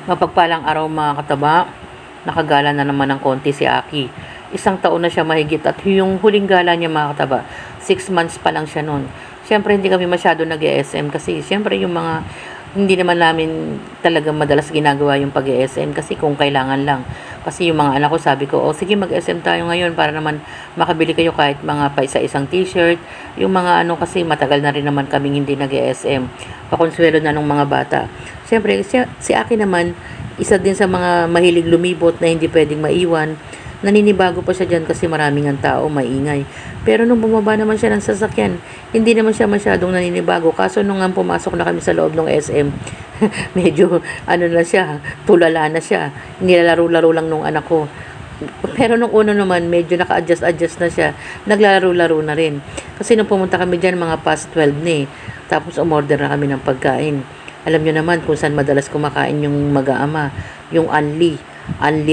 Mapagpalang araw mga kataba, nakagala na naman ng konti si Aki. Isang taon na siya mahigit at yung huling gala niya mga kataba, 6 months pa lang siya noon. Siyempre hindi kami masyado nag-ESM kasi siyempre yung mga hindi naman namin talaga madalas ginagawa yung pag-ESM kasi kung kailangan lang. Kasi yung mga anak ko sabi ko, oh sige mag-ESM tayo ngayon para naman makabili kayo kahit mga pa isa-isang t-shirt. Yung mga ano kasi matagal na rin naman kaming hindi nag-ESM. Pakonsuelo na ng mga bata. Siyempre si Aki naman, isa din sa mga mahilig lumibot na hindi pwedeng maiwan. Naninibago pa siya dyan kasi maraming ang tao, maingay. Pero nung bumaba naman siya ng sasakyan, hindi naman siya masyadong naninibago. Kaso nung nga pumasok na kami sa loob ng SM, medyo ano na siya, tulala na siya. Nilalaro-laro lang nung anak ko. Pero nung una naman, medyo naka-adjust na siya. Naglalaro-laro na rin. Kasi nung pumunta kami dyan, mga past 12 na eh. Tapos umorder na kami ng pagkain. Alam nyo naman kung saan madalas kumakain yung mag-aama. Yung Anli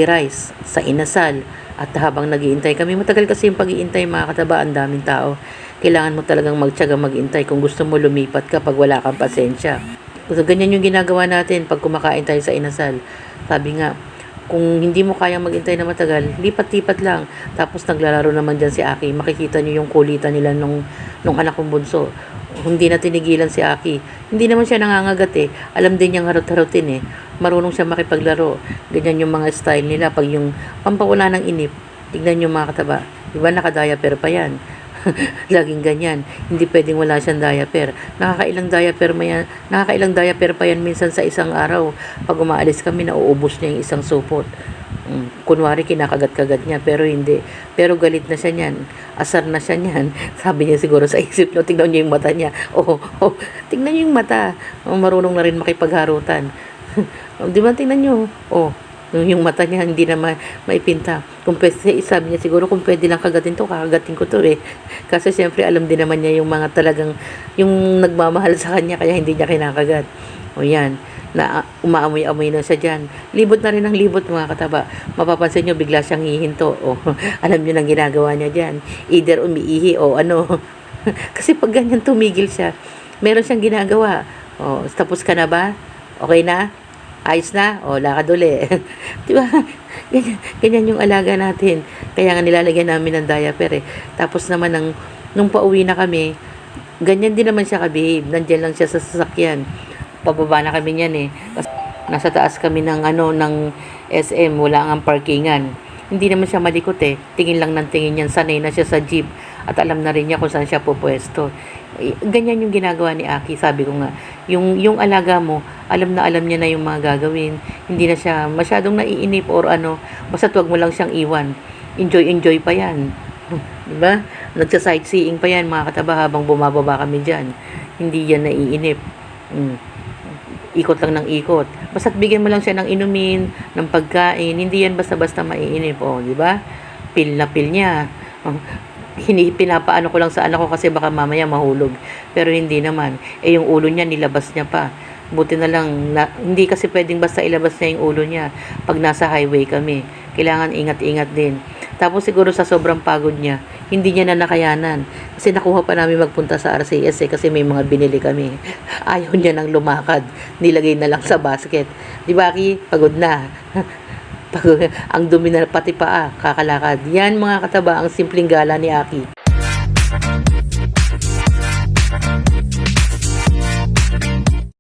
rice sa inasal. At habang nagiintay kami, matagal kasi yung pag-iintay mga kataba, ang daming tao. Kailangan mo talagang magtiyaga mag-intay kung gusto mo lumipat ka pag wala kang pasensya. So, ganyan yung ginagawa natin pag kumakain tayo sa inasal. Sabi nga, kung hindi mo kayang maghintay na matagal, lipat-lipat lang. Tapos naglalaro naman dyan si Aki. Makikita nyo yung kulitan nila nung anak kong bunso. Hindi na tinigilan si Aki. Hindi naman siya nangangagat eh. Alam din niyang harot-harotin eh. Marunong siya makipaglaro. Ganyan yung mga style nila. Pag yung pampawala ng inip, tignan yung mga kataba. Diba naka-diaper pa yan? Laging ganyan. Hindi pwedeng wala siyang diaper. Nakakailang diaper pa yan minsan sa isang araw. Pag umaalis kami, nauubos niya yung isang supot. Kunwari kinakagat-kagat niya, pero hindi. Pero galit na siya niyan. Asar na siya niyan. Sabi niya siguro sa isip niyo, tignan niyo yung mata niya. Tignan niyo yung mata. Marunong na rin makipagharutan. Di ba, tingnan niyo. Yung mata niya hindi na maipinta. Kung pwede, sabi niya siguro kung pwede lang kagatin to, kakagatin ko to eh. Kasi siyempre alam din naman niya yung mga talagang, yung nagmamahal sa kanya, kaya hindi niya kinakagat. Yan, na umaamoy-amoy na siya dyan. Libot na rin ang libot mga kataba. Mapapansin nyo, bigla siyang hihinto. Alam nyo nang ginagawa niya dyan. Either umiihi o ano. Kasi pag ganyan tumigil siya, meron siyang ginagawa. Tapos ka na ba? Okay na? Ayos na? Lakad uli. Diba? Ganyan yung alaga natin. Kaya nga nilalagyan namin ng diaper eh. Tapos naman, nung pauwi na kami, ganyan din naman siya kabihave. Nandiyan lang siya sa sasakyan. Pababa na kami niyan eh. Nasa taas kami ng SM. Wala ang parkingan. Hindi naman siya malikot eh. Tingin lang ng tingin yan. Sanay na siya sa jeep. At alam na rin niya kung saan siya pupwesto. Ganyan yung ginagawa ni Aki. Sabi ko nga, yung alaga mo, alam niya na yung mga gagawin. Hindi na siya masyadong naiinip or ano. Basta wag mo lang siyang iwan. Enjoy pa yan. Diba? Nagsa-sightseeing pa yan mga kataba habang bumababa kami dyan. Hindi yan naiinip. Ikot lang ng ikot. Basta't bigyan mo lang siya ng inumin, ng pagkain. Hindi yan basta-basta maiinip. Diba? Pil na pil niya. Pinapaano ko lang sa anak ko kasi baka mamaya mahulog. Pero hindi naman. Yung ulo niya, nilabas niya pa. Buti na lang, hindi kasi pwedeng basta ilabas niya yung ulo niya pag nasa highway kami. Kailangan ingat-ingat din. Tapos siguro sa sobrang pagod niya, hindi niya na nakayanan. Kasi nakuha pa namin magpunta sa RCS kasi may mga binili kami. Ayaw niya nang lumakad. Nilagay na lang sa basket. Di ba, Aki? Pagod na. Ang dumi na pati paa, kakalakad. Yan mga kataba, ang simpleng gala ni Aki.